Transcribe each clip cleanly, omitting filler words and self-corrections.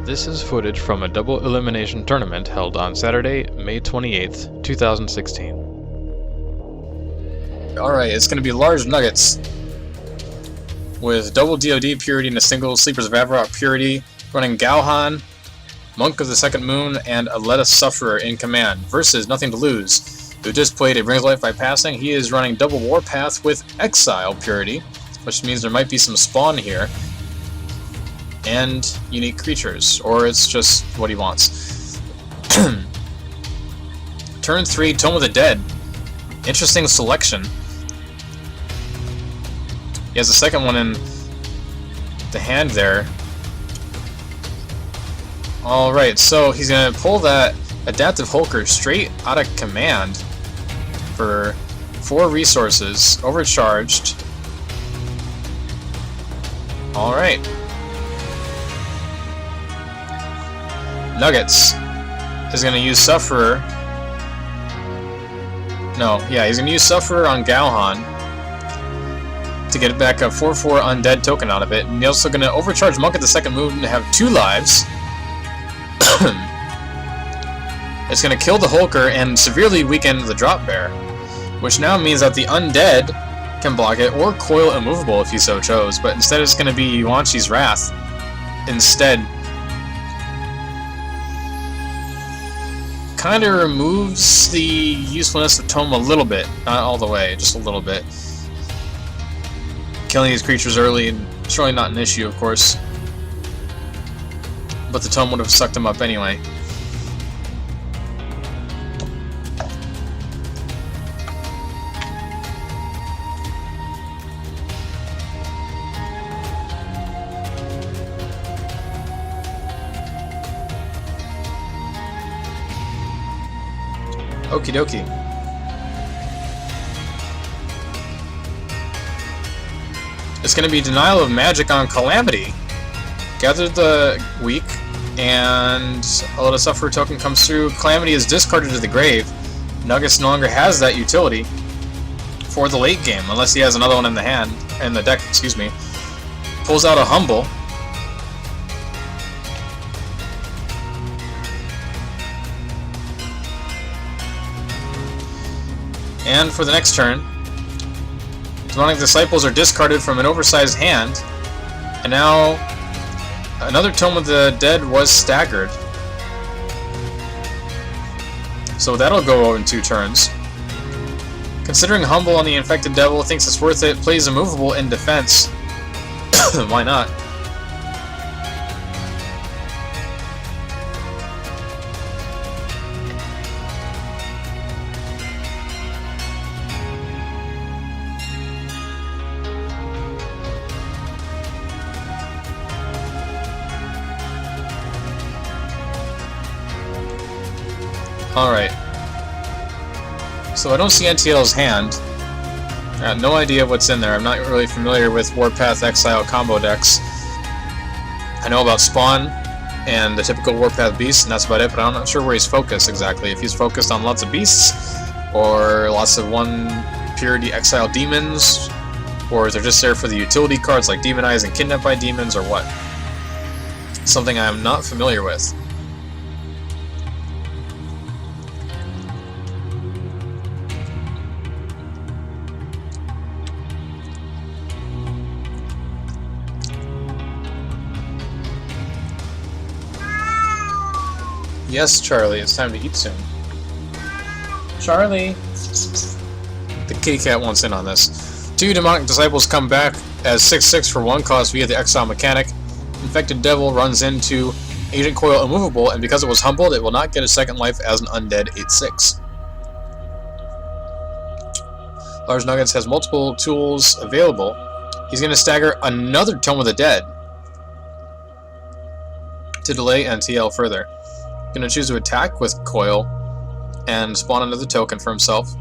This is footage from a double elimination tournament held on Saturday, May 28th, 2016. Alright, it's going to be LargeNuggets with double DoD purity and a single Sleepers of Avarok purity, running Gauhan, Monk of the Second Moon, and a Let Us Sufferer in command, versus Nothing2Lose, who just played a Brings Life by Passing. He is running double Warpath with Exile purity, which means there might be some spawn here, and unique creatures, or it's just what he wants. Turn 3, Tome of the Dead. Interesting selection. He has the second one in the hand there. Alright, so he's going to pull that Adaptive Hulker straight out of command for 4 resources, overcharged. Alright. Nuggets is going to use Sufferer. He's going to use Sufferer on Gauhan to get back a 4/4 undead token out of it. And he's also going to overcharge Monk at the Second Moon to have 2 lives. It's going to kill the Hulker and severely weaken the Drop Bear, which now means that the undead can block it, or Coil Immovable if he so chose, but instead it's going to be Yuanchi's Wrath instead. Kind of removes the usefulness of Tome a little bit, not all the way, just a little bit. Killing these creatures early, and it's really not an issue, of course, but the Tome would have sucked them up anyway. Okie dokie. It's going to be Denial of Magic on Calamity. Gather the weak, and a Let Us Suffer token comes through. Calamity is discarded to the grave. Nuggets no longer has that utility for the late game, unless he has another one in the hand, in the deck, excuse me. Pulls out a Humble. And for the next turn, Demonic Disciples are discarded from an oversized hand, and now another Tome of the Dead was staggered. So that'll go in 2 turns. Considering Humble on the Infected Devil, thinks it's worth it, plays Immovable in defense. Why not? Alright, so I don't see NTL's hand. I have no idea what's in there. I'm not really familiar with Warpath Exile combo decks. I know about Spawn and the typical Warpath Beast, and that's about it, but I'm not sure where he's focused exactly. If he's focused on lots of beasts, or lots of 1 Purity Exile Demons, or if they're just there for the utility cards like Demonize and Kidnap by Demons, or what. Something I'm not familiar with. Yes, Charlie, it's time to eat soon. Charlie! The kitty cat wants in on this. 2 Demonic Disciples come back as 6/6 for 1 cost via the Exile mechanic. Infected Devil runs into Agent Coil Immovable, and because it was humbled, it will not get a second life as an undead 8/6. LargeNuggets has multiple tools available. He's going to stagger another Tome of the Dead to delay NTL further. Going to choose to attack with Coil and spawn another token for himself.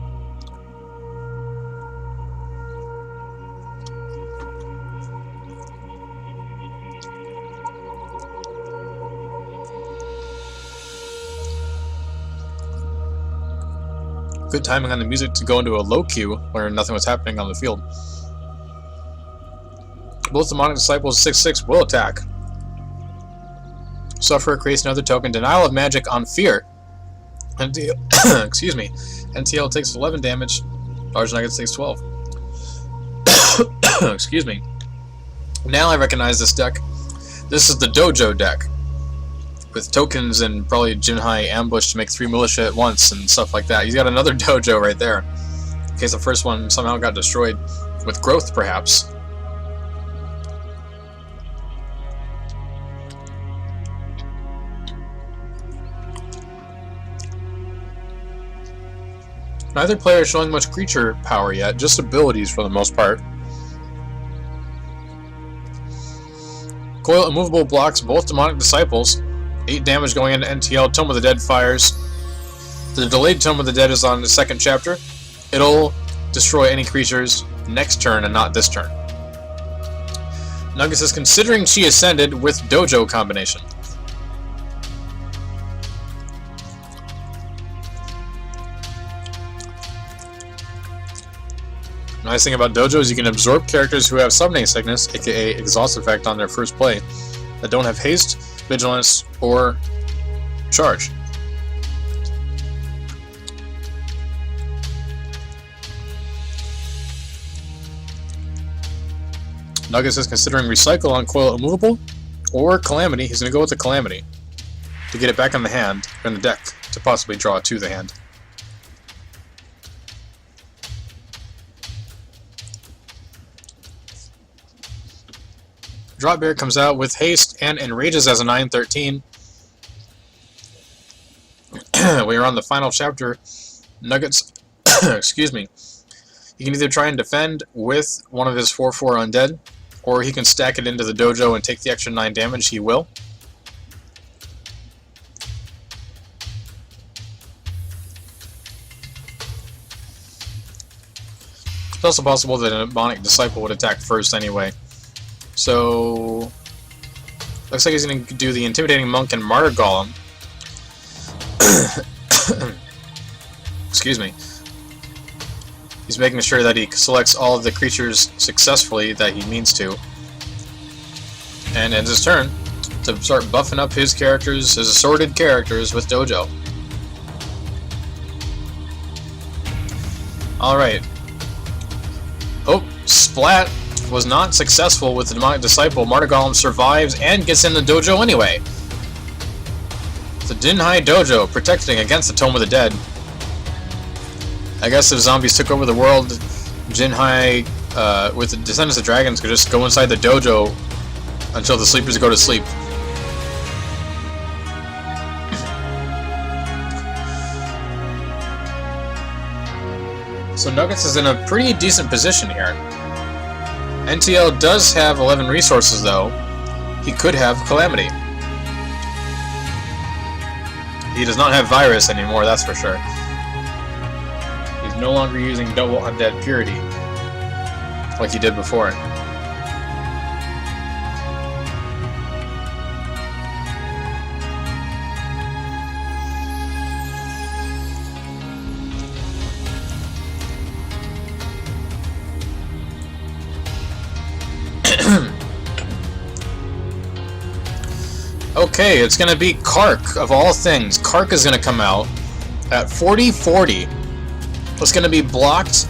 Good timing on the music to go into a low queue where nothing was happening on the field. Both Demonic Disciples 6/6 will attack. Sufferer creates another token. Denial of magic on fear. Excuse me. NTL takes 11 damage. LargeNuggets takes 12. Excuse me. Now I recognize this deck. This is the Dojo deck, with tokens and probably Jinhai ambush to make 3 militia at once and stuff like that. He's got another Dojo right there, in case the first one somehow got destroyed, with growth perhaps. Neither player is showing much creature power yet, just abilities for the most part. Coil Immovable blocks both Demonic Disciples. 8 damage going into NTL. Tome of the Dead fires. The delayed Tome of the Dead is on the second chapter. It'll destroy any creatures next turn and not this turn. Nuggets is considering She Ascended with Dojo combination. Nice thing about Dojo is you can absorb characters who have Summoning Sickness, aka Exhaust Effect, on their first play, that don't have Haste, Vigilance, or Charge. Nuggets is considering Recycle on Coil Immovable, or Calamity. He's going to go with the Calamity to get it back in the hand, or in the deck, to possibly draw it to the hand. Drop Bear comes out with Haste and Enrages as a 9/13. We are on the final chapter. Nuggets, excuse me. He can either try and defend with one of his 4/4 undead, or he can stack it into the Dojo and take the extra 9 damage. He will. It's also possible that a Demonic Disciple would attack first anyway. So, looks like he's going to do the Intimidating Monk and Martyr Golem. Excuse me. He's making sure that he selects all of the creatures successfully that he means to. And ends his turn to start buffing up his characters, his assorted characters, with Dojo. Alright. Oh, Splat was not successful with the Demonic Disciple. Martyr Golem survives and gets in the Dojo anyway. The Jinhai Dojo protecting against the Tome of the Dead. I guess if zombies took over the world, Jinhai, with the Descendants of Dragons, could just go inside the Dojo until the sleepers go to sleep. So Nuggets is in a pretty decent position here. NTL does have 11 resources, though. He could have Calamity. He does not have Virus anymore, that's for sure. He's no longer using double Undead Purity like he did before. Okay, it's gonna be Kark, of all things. Kark is gonna come out at 40/40. It's gonna be blocked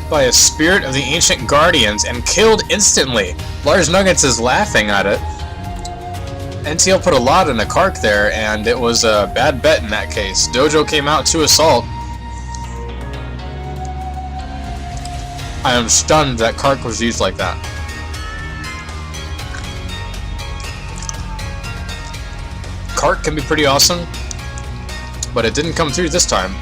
by a Spirit of the Ancient Guardians and killed instantly. LargeNuggets is laughing at it. NTL put a lot into Kark there, and it was a bad bet in that case. Dojo came out to assault. I am stunned that Kark was used like that. Kark can be pretty awesome, but it didn't come through this time.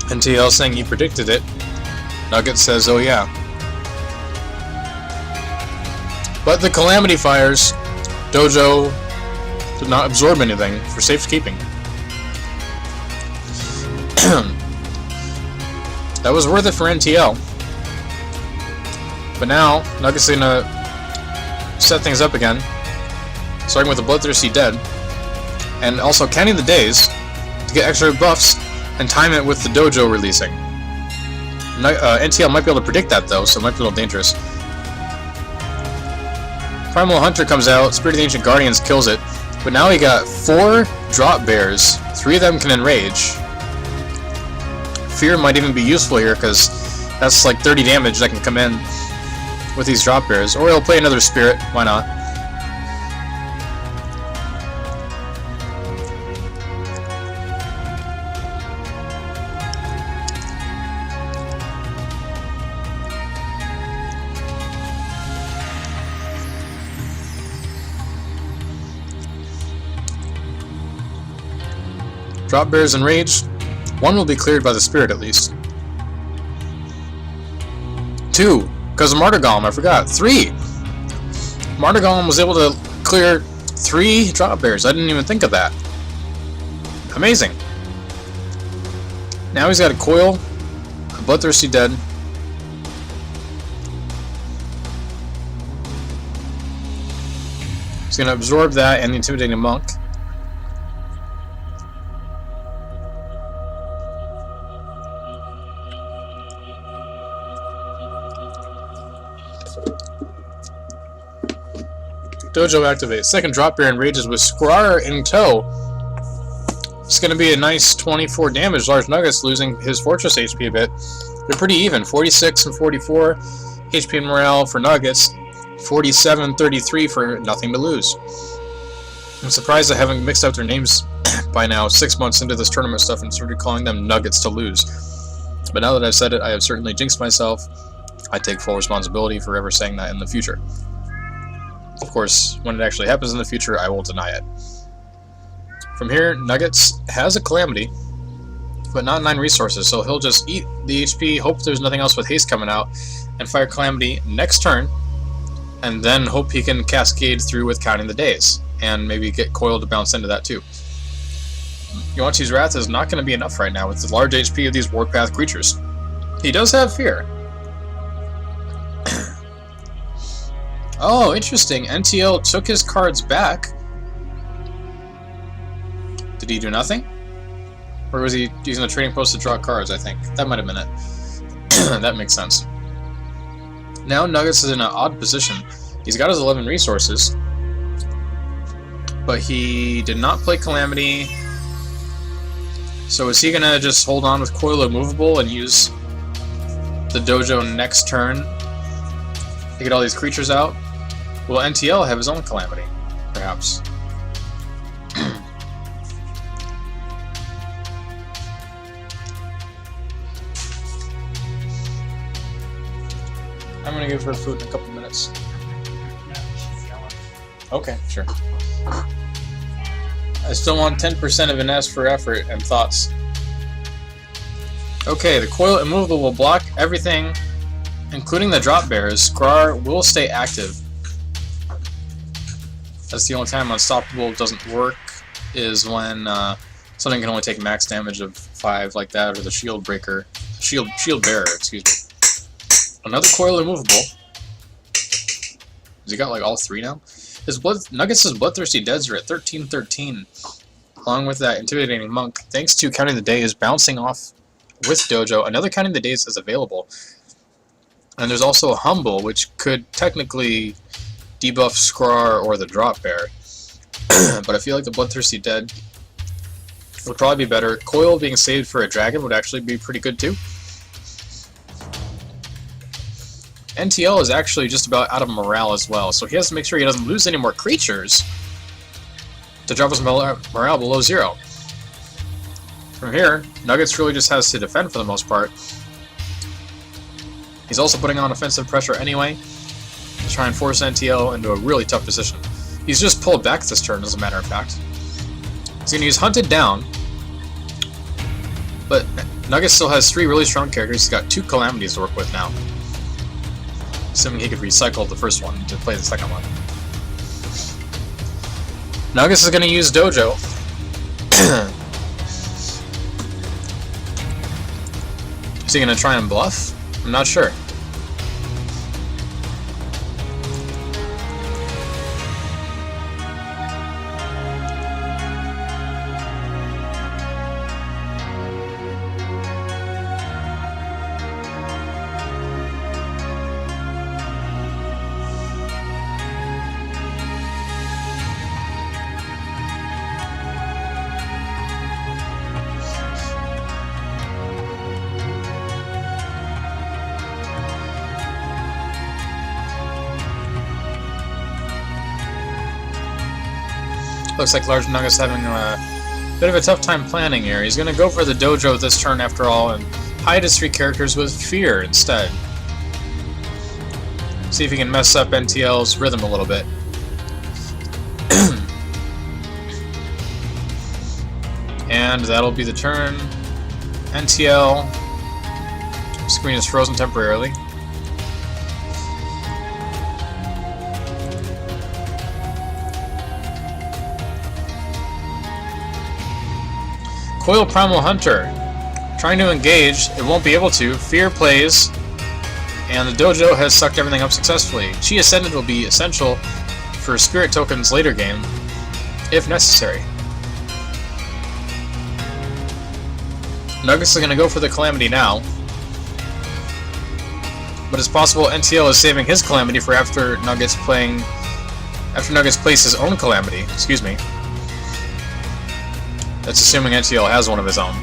NTL saying he predicted it. Nugget says, oh yeah. But the Calamity fires. Dojo did not absorb anything for safekeeping. That was worth it for NTL. But now, Nugget's gonna set things up again, starting with the Bloodthirsty Dead, and also counting the days to get extra buffs and time it with the Dojo releasing. NTL might be able to predict that though, so it might be a little dangerous. Primal Hunter comes out, Spirit of the Ancient Guardians kills it, but now we got 4 drop bears, 3 of them can enrage. Fear might even be useful here, because that's like 30 damage that can come in with these drop bears. Or he'll play another spirit, why not? Drop bears enraged. 1 will be cleared by the spirit at least. 2, because of Martyr Golem, I forgot. 3! Martyr Golem was able to clear 3 drop bears. I didn't even think of that. Amazing. Now he's got a Coil, a Bloodthirsty Dead. He's going to absorb that and the Intimidating Monk. Dojo activates. Second drop bear enrages with Scrar in tow. It's going to be a nice 24 damage. LargeNuggets losing his Fortress HP a bit. They're pretty even. 46 and 44 HP and morale for Nuggets. 47-33 for NothingToLose. I'm surprised I haven't mixed up their names by now, 6 months into this tournament stuff, and started calling them Nuggets to lose. But now that I've said it, I have certainly jinxed myself. I take full responsibility for ever saying that in the future. Of course, when it actually happens in the future, I will deny it. From here, Nuggets has a Calamity, but not 9 resources, so he'll just eat the HP, hope there's nothing else with haste coming out, and fire Calamity next turn, and then hope he can cascade through with counting the days, and maybe get Coil to bounce into that too. Yuan-Chi's Wrath is not going to be enough right now with the large HP of these Warpath creatures. He does have Fear. Oh, interesting. NTL took his cards back. Did he do nothing? Or was he using the trading post to draw cards, I think? That might have been it. That makes sense. Now Nuggets is in an odd position. He's got his 11 resources, but he did not play Calamity. So is he going to just hold on with Coil Immovable and use the Dojo next turn to get all these creatures out? Will NTL have his own Calamity, perhaps? I'm gonna give her food in a couple minutes. Okay, sure. I still want 10% of an S for effort and thoughts. Okay, the Coil Immovable will block everything, including the drop bears. Scrar will stay active. That's the only time Unstoppable doesn't work, is when something can only take max damage of 5 like that, or the Shield Breaker. Shield Bearer, excuse me. Another Coil Immovable. Has he got like all 3 now? Nuggets' Bloodthirsty Deads are at 13-13. Along with that Intimidating Monk, thanks to Counting the Days bouncing off with Dojo, another Counting the Days is available. And there's also a Humble, which could technically debuff Scrar or the Drop Bear. But I feel like the Bloodthirsty Dead would probably be better. Coil being saved for a dragon would actually be pretty good too. NTL is actually just about out of morale as well, so he has to make sure he doesn't lose any more creatures to drop his morale below 0. From here, Nuggets really just has to defend for the most part. He's also putting on offensive pressure anyway to try and force NTL into a really tough position. He's just pulled back this turn, as a matter of fact. He's going to use Hunted Down, but Nuggets still has 3 really strong characters. He's got 2 Calamities to work with now. Assuming he could recycle the first one to play the second one. Nuggets is going to use Dojo. Is he going to try and bluff? I'm not sure. Looks like LargeNuggets having a bit of a tough time planning here. He's going to go for the Dojo this turn after all and hide his 3 characters with Fear instead. See if he can mess up NTL's rhythm a little bit. And that'll be the turn. NTL. Screen is frozen temporarily. Coil Primal Hunter. Trying to engage, it won't be able to. Fear plays, and the Dojo has sucked everything up successfully. Chi Ascended will be essential for Spirit Tokens later game, if necessary. Nuggets is going to go for the Calamity now, but it's possible NTL is saving his Calamity for after Nuggets plays his own Calamity. Excuse me. That's assuming NTL has one of his own.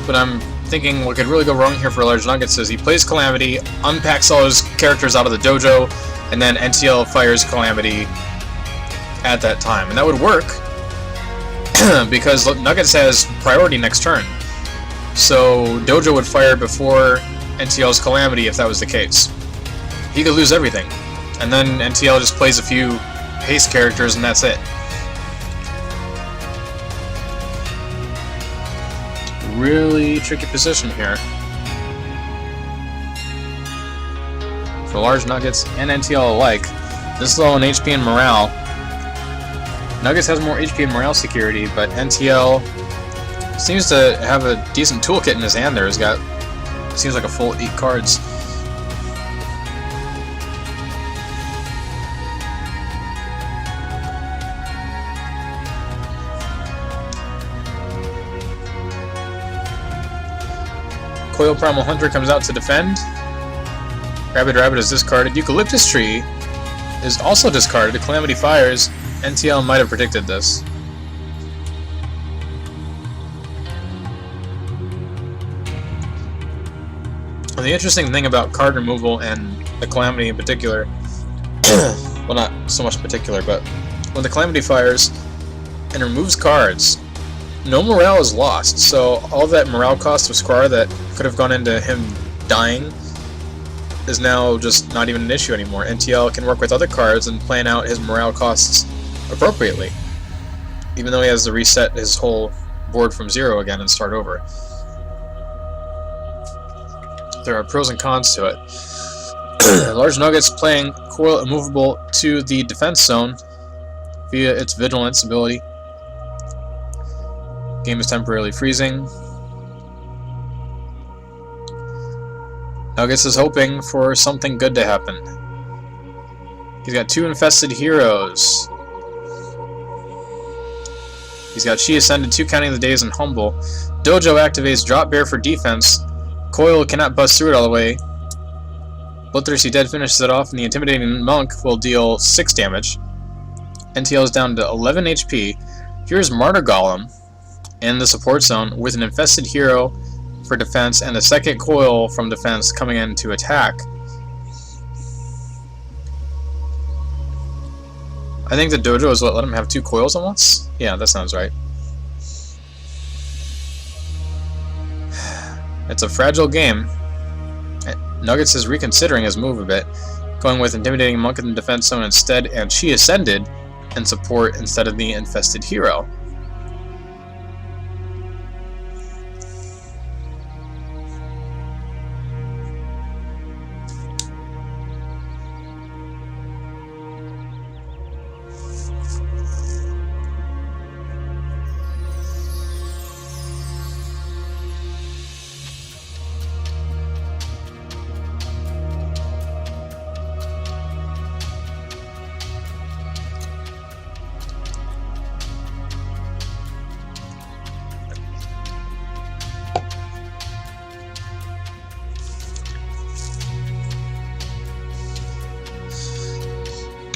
But I'm thinking what could really go wrong here for LargeNuggets is he plays Calamity, unpacks all his characters out of the Dojo, and then NTL fires Calamity at that time. And that would work because Nuggets has priority next turn. So Dojo would fire before NTL's Calamity if that was the case. He could lose everything. And then NTL just plays a few haste characters and that's it. Really tricky position here for LargeNuggets and NTL alike. This low in HP and morale. Nuggets has more HP and morale security, but NTL seems to have a decent toolkit in his hand there. He's got, seems like a full 8 cards. Coil Primal Hunter comes out to defend. Rabid Rabbit is discarded. Eucalyptus Tree is also discarded. Calamity fires. NTL might have predicted this. And the interesting thing about card removal and the Calamity in particular, well, not so much particular, but when the Calamity fires and removes cards, no morale is lost, so all that morale cost of Squire that could have gone into him dying is now just not even an issue anymore. NTL can work with other cards and plan out his morale costs appropriately, even though he has to reset his whole board from 0 again and start over. There are pros and cons to it. LargeNuggets playing Coil Immovable to the defense zone via its Vigilance ability. Game is temporarily freezing. Nuggets is hoping for something good to happen. He's got 2 infested heroes. He's got Chi Ascended, 2 Counting the Days, and Humble. Dojo activates Drop Bear for defense. Coil cannot bust through it all the way. Bloodthirsty Dead finishes it off, and the Intimidating Monk will deal 6 damage. NTL is down to 11 HP. Here's Martyr Golem in the support zone with an infested hero for defense and the second coil from defense coming in to attack. I think the Dojo is what let him have 2 coils at once? Yeah, that sounds right. It's a fragile game. Nuggets is reconsidering his move a bit, going with Intimidating Monk in the defense zone instead and Chi Ascended in support instead of the infested hero.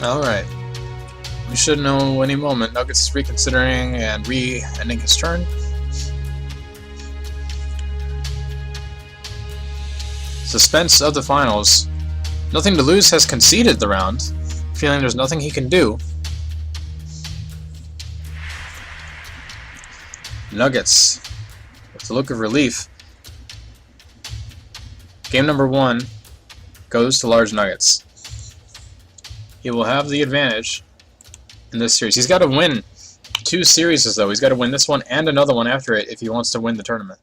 Alright. We should know any moment. Nuggets is reconsidering and re-ending his turn. Suspense of the finals. NothingToLose has conceded the round, feeling there's nothing he can do. Nuggets, with a look of relief. Game number 1 goes to LargeNuggets. He will have the advantage in this series. He's got to win 2 series, though. He's got to win this one and another one after it if he wants to win the tournament.